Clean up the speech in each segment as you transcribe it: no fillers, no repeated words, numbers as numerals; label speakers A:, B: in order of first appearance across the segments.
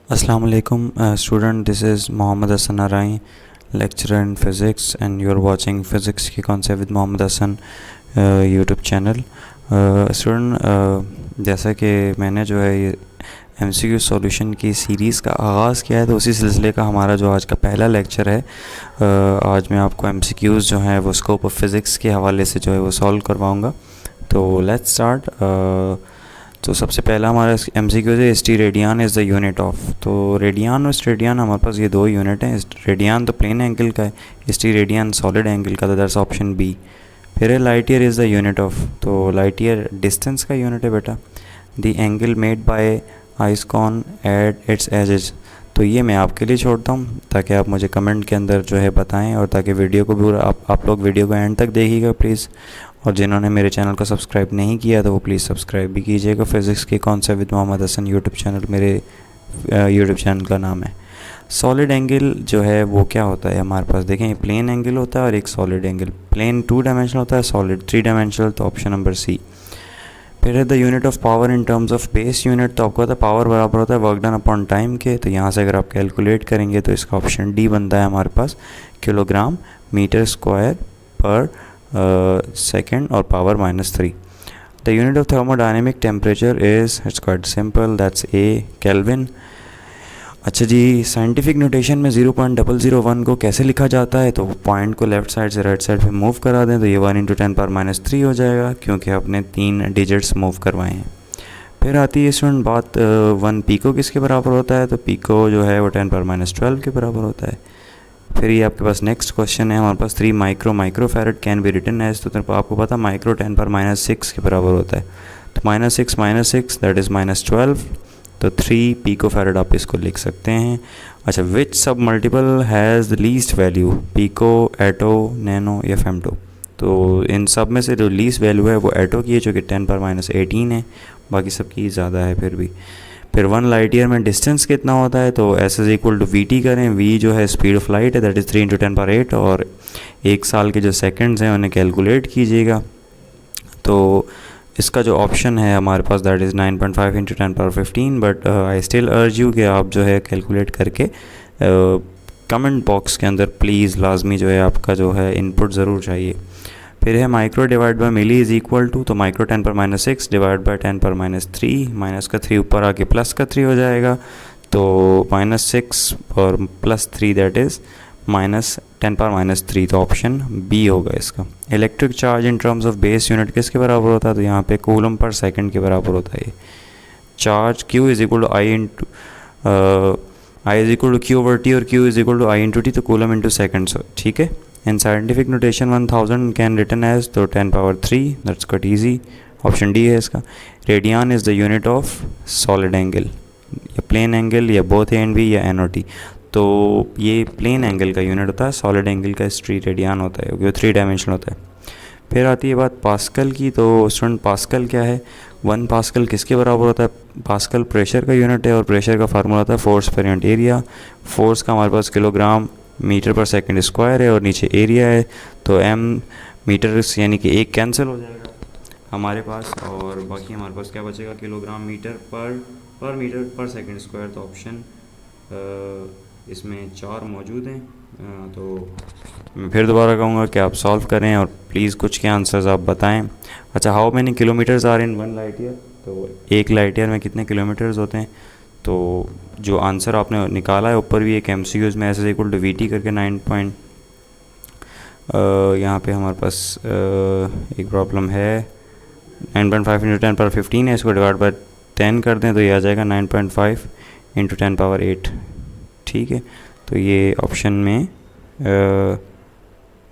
A: Assalamu alaikum, student. This is Mohammad Hassan Arai, lecturer in physics, and you're watching Physics के Concept with Mohammad Hassan YouTube channel. Student, जैसा कि मैंने जो है ये MCQ solution की सीरीज़ का आगाज़ किया है, तो उसी सिलसिले का हमारा जो आज का पहला लेक्चर है. आज मैं आपको MCQs जो है वो स्कोप ऑफ फिज़िक्स के हवाले से जो है वो सॉल्व करवाऊँगा. तो लेट्स स्टार्ट. तो सबसे पहला हमारा MCQ है ST radian is the unit of. तो रेडियन और स्टेडियन हमारे पास ये दो यूनिट हैं. रेडियन तो प्लेन एंगल का है, ST रेडियन सॉलिड एंगल का, तो दैट्स ऑप्शन बी. फिर है light year is the unit of. तो लाइट ईयर डिस्टेंस का यूनिट है बेटा. The angle made by ice cone at its edges. तो ये मैं आपके लिए छोड़ता हूँ ताकि आप मुझे कमेंट के अंदर जो है बताएं, और ताकि वीडियो को भी आप लोग वीडियो को एंड तक देखिएगा प्लीज़. और जिन्होंने मेरे चैनल को सब्सक्राइब नहीं किया तो वो प्लीज़ सब्सक्राइब भी कीजिएगा. फिज़िक्स के concept with Mohammad Hasan YouTube channel मेरे यूट्यूब चैनल का नाम है. सॉलिड एंगल जो है वो क्या होता है हमारे पास, देखें ये प्लेन एंगल होता है और एक सॉलिड एंगल. प्लेन 2 डायमेंशनल होता है, सॉलिड 3 डायमेंशनल, तो ऑप्शन नंबर सी. फिर है the unit of power in terms of base unit. तो आपको पता है पावर बराबर होता है वर्क डन अपॉन टाइम के. तो यहाँ से अगर आप कैलकुलेट करेंगे तो इसका ऑप्शन डी बनता है हमारे पास, किलोग्राम मीटर स्क्वायर पर सेकेंड और power -3. The unit of thermodynamic temperature is, it's quite simple, that's a kelvin. अच्छा जी, साइंटिफिक नोटेशन में 0.001 को कैसे लिखा जाता है, तो पॉइंट को लेफ़्ट साइड से राइट साइड पे मूव करा दें तो ये 1 × 10⁻³ हो जाएगा, क्योंकि आपने 3 डिजिट्स मूव करवाए हैं. फिर आती है स्टूडेंट बात 1 पीको किसके बराबर होता है. तो पीको जो है वो 10⁻12 के बराबर होता है. फिर ये आपके पास नेक्स्ट क्वेश्चन है हमारे पास 3 microfarad can be written as. तो आपको पता माइक्रो 10⁻6 के बराबर होता है. तो -6 दैट इज़ -12. तो 3 पिकोफैरड आप इसको लिख सकते हैं. अच्छा, विच सब multiple has the least value, pico, atto, nano या फेमटो. तो इन सब में से जो लीस्ट वैल्यू है वो एटो की है, जो कि 10⁻18 है. बाकी सबकी ज़्यादा है फिर भी. फिर 1 लाइट ईयर में डिस्टेंस कितना होता है, तो S is equal to VT करें. V जो है स्पीड ऑफ लाइट है, दैट इज़ 3 × 10⁸. और एक साल के जो सेकंड्स हैं उन्हें कैलकुलेट कीजिएगा. तो इसका जो ऑप्शन है हमारे पास that is 9.5 × 10⁻15. But I still urge you कि आप जो है कैलकुलेट करके कमेंट बॉक्स के अंदर प्लीज़ लाजमी जो है आपका जो है इनपुट ज़रूर चाहिए. फिर है micro divide by milli is equal to. तो माइक्रो 10⁻6 डिवाइड बाय 10⁻3, माइनस का 3 ऊपर आके प्लस का 3 हो जाएगा. तो -6 और +3 दैट इज़ -10⁻3. तो ऑप्शन बी होगा इसका. Electric charge in terms of base unit किसके बराबर होता है, तो यहाँ पे कूलम पर सेकंड के बराबर होता है. Charge Q is equal to I is equal to Q/T और Q is equal to I/T. तो कूलम इंटू सेकेंड्स, ठीक है. In scientific notation 1000 can written as. तो 10⁻3, that's quite easy. Option D है इसका. Radian is the unit of solid angle, या plane angle, या both A and B, या NOT. तो ये प्लेन एंगल का यूनिट होता है, सॉलिड एंगल का ST रेडियन होता है, वो 3 डायमेंशनल होता है. फिर आती है बात पास्कल की. तो स्टूडेंट पास्कल क्या है, 1 पास्कल किसके बराबर होता है. पास्कल प्रेशर का यूनिट है, और प्रेशर का फार्मूला होता है force per unit area. Force का हमारे पास किलोग्राम मीटर पर सेकंड स्क्वायर है, और नीचे एरिया है. तो M मीटर यानी कि एक कैंसिल हो जाएगा हमारे पास, और बाकी हमारे पास क्या बचेगा, किलोग्राम मीटर पर सेकंड स्क्वायर. तो ऑप्शन इसमें 4 मौजूद हैं. तो मैं फिर दोबारा कहूँगा कि आप सॉल्व करें और प्लीज़ कुछ के आंसर्स आप बताएं. अच्छा, how many kilometres are in 1 light year. तो 1 लाइट ईयर में कितने किलोमीटर्स होते हैं. तो जो आंसर आपने निकाला है ऊपर भी एक MCQs में S is equal to VT करके 9 यहाँ पे हमारे पास एक प्रॉब्लम है. 9.5 × 10⁻15 है, इसको डिवाइड बाय 10 कर दें तो ये आ जाएगा 9.5 × 10⁸8, ठीक है. तो ये ऑप्शन में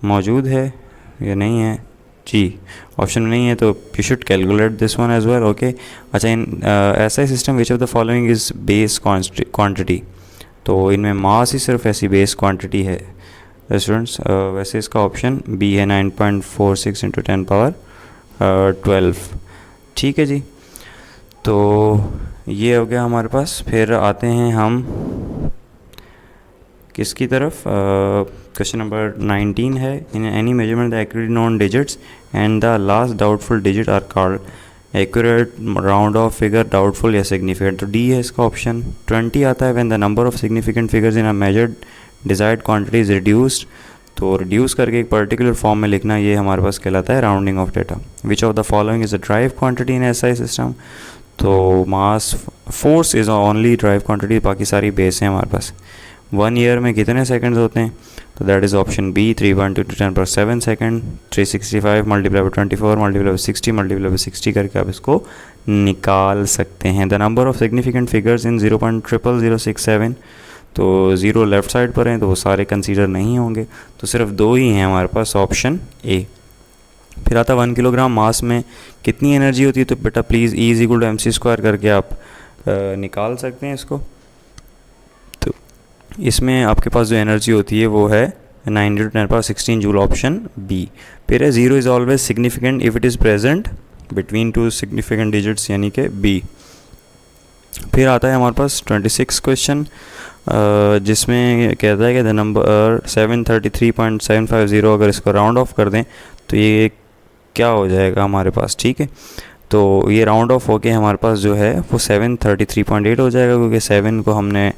A: मौजूद है या नहीं है जी, ऑप्शन में नहीं है. तो you should calculate this one as well, okay. अच्छा, इन ऐसा system which of the following is base quantity. तो इनमें मास ही सिर्फ ऐसी बेस क्वांटिटी है स्टूडेंट्स. वैसे इसका ऑप्शन बी है 9.46 × 10⁻12, ठीक है जी. तो ये हो गया हमारे पास. फिर आते हैं हम किसकी तरफ. क्वेश्चन नंबर 19 है. In any measurement the accurately known digits and the last doubtful digit are called. Accurate, round off figure, doubtful या सिग्निफिकेंट, तो डी है इसका ऑप्शन। 20 आता है when the number of significant figures in a measured desired quantity is reduced, तो reduce करके एक particular form में लिखना, ये हमारे पास कहलाता है rounding off data. Which of the following is a derived quantity in SI system, तो mass force is only derived quantity, बाकी सारी बेस है हमारे पास। 1 ईयर में कितने सेकंड्स होते हैं, तो that is option B 3.2 × 10⁻7 second. 365 multiply by 24 multiply by 60 multiply by 60 करके आप इसको निकाल सकते हैं। The number of significant figures in 0.00067, तो ज़ीरो लेफ़्ट साइड पर हैं तो वो सारे कंसीडर नहीं होंगे, तो सिर्फ 2 ही हैं हमारे पास, ऑप्शन ए। फिर आता 1 किलोग्राम मास में कितनी एनर्जी होती है, तो बेटा प्लीज़ E = mc² करके आप निकाल सकते हैं इसको। तो इसमें आपके पास जो एनर्जी होती है वो है 9 × 10⁻16 जूल, ऑप्शन बी। फिर है 0 is always significant if it is present between 2 significant digits, यानी कि बी। फिर आता है हमारे पास 26 क्वेश्चन, जिसमें कहता है कि द नंबर 733.750, अगर इसको राउंड ऑफ कर दें तो ये क्या हो जाएगा हमारे पास, ठीक है। तो ये राउंड ऑफ होके हमारे पास जो है वो 733.8 हो जाएगा, क्योंकि 7 को हमने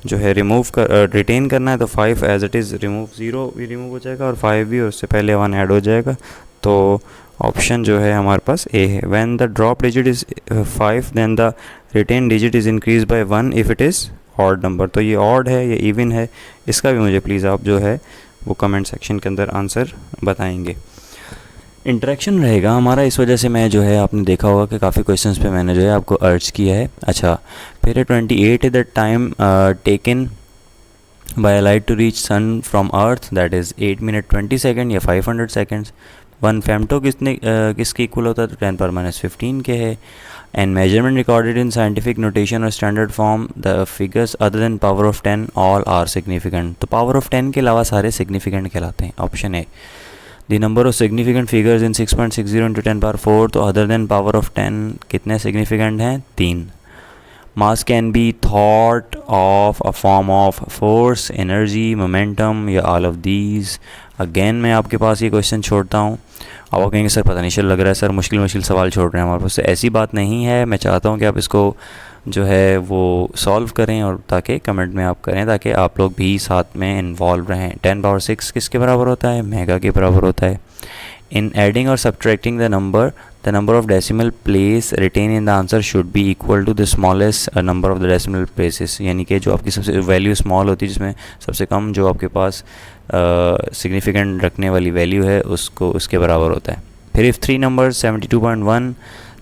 A: जो है रिटेन करना है, तो 5 एज इट इज़ रिमूव, 0 भी रिमूव हो जाएगा और 5 भी, और उससे पहले 1 ऐड हो जाएगा। तो ऑप्शन जो है हमारे पास ए है। When the drop digit is 5 then the retain digit is increase by 1 if it is odd number, तो ये ऑड है, ये इवन है, इसका भी मुझे प्लीज़ आप जो है वो कमेंट सेक्शन के अंदर आंसर बताएंगे। इंटरेक्शन रहेगा हमारा, इस वजह से मैं जो है, आपने देखा होगा कि काफ़ी क्वेश्चंस पे मैंने जो है आपको अर्ज किया है। अच्छा, फिर 28 है the time taken by light to reach sun from earth, that is 8 minute 20 second या 500 सेकेंड्स। 1 फेमटो किसके इक्वल होता है, तो 10⁻15 के है। And measurement recorded in scientific notation और standard form, the figures other than power of 10 all are significant, तो power of 10 के अलावा सारे सिग्निफिकेंट कहलाते हैं, option A. The number of significant figures in 6.60 × 10⁴, तो अदर देन पावर ऑफ 10 कितने significant हैं, 3। मास can be thought of a form of force, energy, momentum या ऑल ऑफ दीज। अगेन मैं आपके पास ये क्वेश्चन छोड़ता हूँ। अब आप कहेंगे सर पता नहीं, चल लग रहा है सर मुश्किल सवाल छोड़ रहे हैं हमारे पास, ऐसी बात नहीं है। मैं चाहता हूँ कि आप इसको जो है वो सॉल्व करें, और ताकि कमेंट में आप करें, ताकि आप लोग भी साथ में इन्वॉल्व रहें। 10⁻6 किसके बराबर होता है, मेगा के बराबर होता है। इन एडिंग और subtracting the number of decimal place retain in the answer should be equal to the smallest number of the decimal places, यानी कि जो आपकी सबसे वैल्यू स्मॉल होती है, जिसमें सबसे कम जो आपके पास सिग्निफिकेंट रखने वाली वैल्यू है, उसको उसके बराबर होता है। फिर इफ़ 3 नंबर 72.1,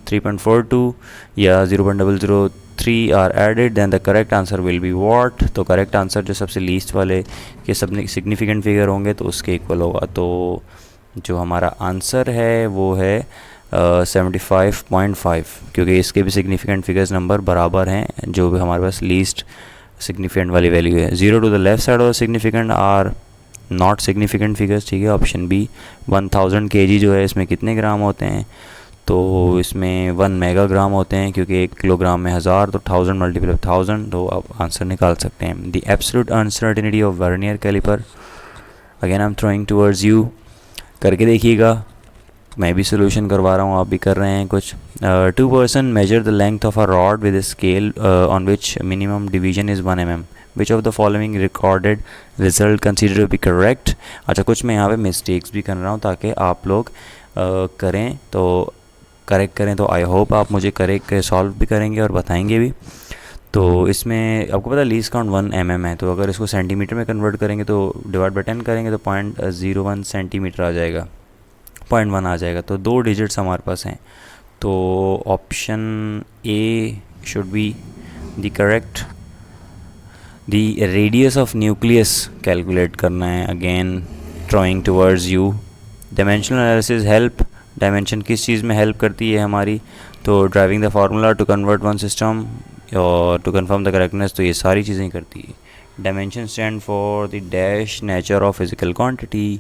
A: 3.42 या 0.003 are added then the correct answer will be what, तो करेक्ट आंसर जो सबसे लीस्ट वाले के सब सिग्निफिकेंट फिगर होंगे तो उसके इक्वल होगा। तो जो हमारा आंसर है वो है 75.5, क्योंकि इसके भी सिग्निफिकेंट फिगर्स नंबर बराबर हैं, जो भी हमारे पास लीस्ट सिग्निफिकेंट वाली वैल्यू है। 0 to the left side of significant are not significant figures, ठीक है, ऑप्शन बी। 1000 kg जो है इसमें कितने ग्राम होते हैं, तो इसमें 1 मेगाग्राम होते हैं, क्योंकि 1 किलोग्राम में 1000, तो 1000 मल्टीप्लाई 1000, तो आप आंसर निकाल सकते हैं। The absolute uncertainty of vernier calliper, again I am throwing towards you, करके देखिएगा। मैं भी सोल्यूशन करवा रहा हूँ, आप भी कर रहे हैं कुछ। 2 person measure the length of a rod with scale on which minimum division is 1 mm, which of the following recorded result consider to be correct. अच्छा, कुछ मैं यहाँ पे मिस्टेक्स भी कर रहा हूँ ताकि आप लोग करें तो करेक्ट करें, तो आई होप आप मुझे करेक्ट सॉल्व भी करेंगे और बताएंगे भी। तो इसमें आपको पता है लीस्ट काउंट 1 mm है, तो अगर इसको सेंटीमीटर में कन्वर्ट करेंगे तो डिवाइड बाय 10 करेंगे तो 0.01 सेंटीमीटर आ जाएगा, 0.1 आ जाएगा, तो 2 डिजिट्स हमारे पास हैं। तो option A should be the correct. The radius of nucleus calculate करना है, again drawing towards you. Dimensional analysis help, dimension किस चीज़ में हेल्प करती है हमारी, तो driving the formula to convert one system और टू कन्फर्म द करेक्टनेस, तो ये सारी चीज़ें करती है। Dimension stand for the dash nature of physical quantity,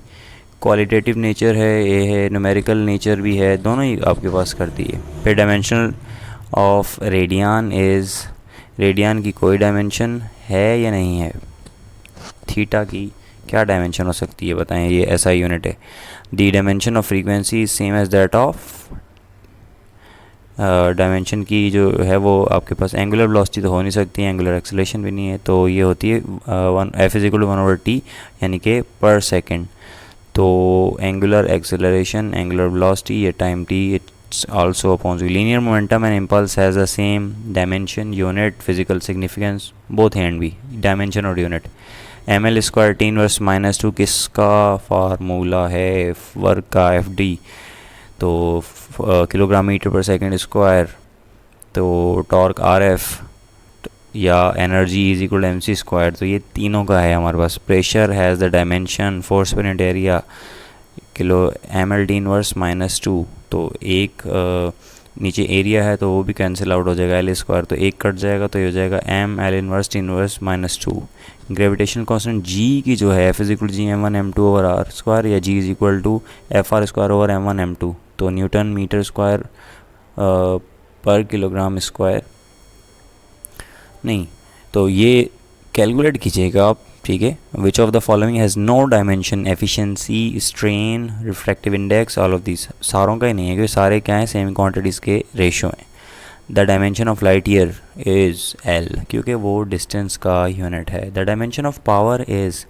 A: qualitative nature है, ये है न्यूमेरिकल नेचर भी है, दोनों ही आपके पास करती है। फिर dimension of radian is, radian की कोई डायमेंशन है या नहीं है, थीटा की क्या डायमेंशन हो सकती है बताएं, ये ऐसा यूनिट है। The dimension of frequency is same as that of dimension की जो है वो आपके पास एंगुलर वेलोसिटी तो हो नहीं सकती, एंगुलर एक्सेलरेशन भी नहीं है, तो ये होती है F is equal to 1/t यानी कि पर सेकेंड। तो एंगुलर एक्सेलरेशन, एंगुलर वेलोसिटी, ये time t, it's also upon linear momentum and impulse has the same dimension, unit, physical significance, both hand भी, डायमेंशन और unit. ml square t inverse -2 किसका formula है? Work का, FD, तो kilogram metre पर second square, तो torque RF या energy is equal M C square, तो ये तीनों का है हमारे पास। Pressure has the dimension, force per unit area, kilo ml t inverse -2, तो एक नीचे एरिया है तो वो भी कैंसिल आउट हो जाएगा, L स्क्वायर, तो एक कट जाएगा तो ये हो जाएगा m L inverse t inverse -2। Gravitation constant G की जो है F is equal G m1 m2 over r square, या G is equal to FR square over m1 m2, तो न्यूटन मीटर स्क्वायर पर किलोग्राम स्क्वायर नहीं, तो ये calculate कीजिएगा आप, ठीक है। Which of the following has no dimension, efficiency, strain, refractive index, all of this, सारों का ही नहीं है क्योंकि सारे क्या हैं, सेम क्वांटिटीज़ के रेशो हैं। The dimension of light year is L, क्योंकि वो डिस्टेंस का यूनिट है। The dimension of power is,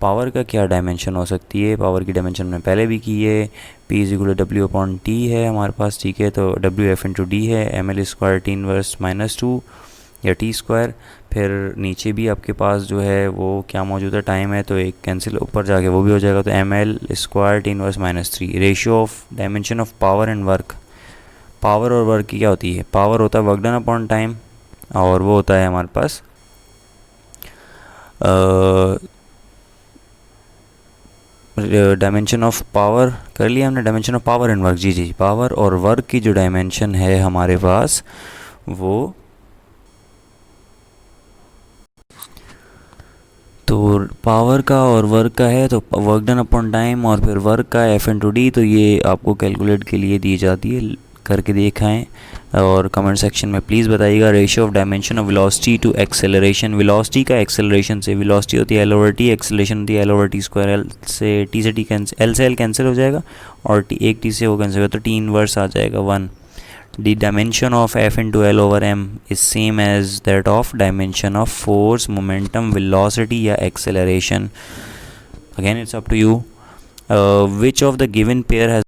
A: power का क्या डायमेंशन हो सकती है? पावर की डायमेंशन में पहले भी की है, P is equal to W/T है हमारे पास, ठीक है, तो WF/D है, ml स्क्वायर t इनवर्स -2 या t स्क्वायर। फिर नीचे भी आपके पास जो है वो क्या मौजूद है, टाइम है, तो एक कैंसिल ऊपर जाके वो भी हो जाएगा, तो ml square t inverse -3। Ratio of dimension of power and work, power और वर्क की क्या होती है? पावर होता है वर्क डन अपॉन टाइम, और वो होता है हमारे पास डायमेंशन ऑफ पावर कर लिया हमने, dimension of power and work, जी जी, पावर और वर्क की जो डायमेंशन है हमारे पास वो, तो पावर का और वर्क का है, तो वर्क डन अपॉन टाइम, और फिर वर्क का F/D, तो ये आपको कैलकुलेट के लिए दी जाती है, करके दिखाएं और कमेंट सेक्शन में प्लीज़ बताइएगा। Ratio of dimension of velocity to acceleration, velocity का एक्सेलरेशन से, वेलोसिटी होती है L/T, एक्सेलरेशन होती है L/T स्क्वायर, L से T कैंसिल, L से L कैंसिल हो जाएगा और एक T से वो कैंसिल होगा, तो T इनवर्स आ जाएगा 1। The dimension of F into L over m is same as that of dimension of force, momentum, velocity या acceleration. Again, it's up to you. Which of the given pair has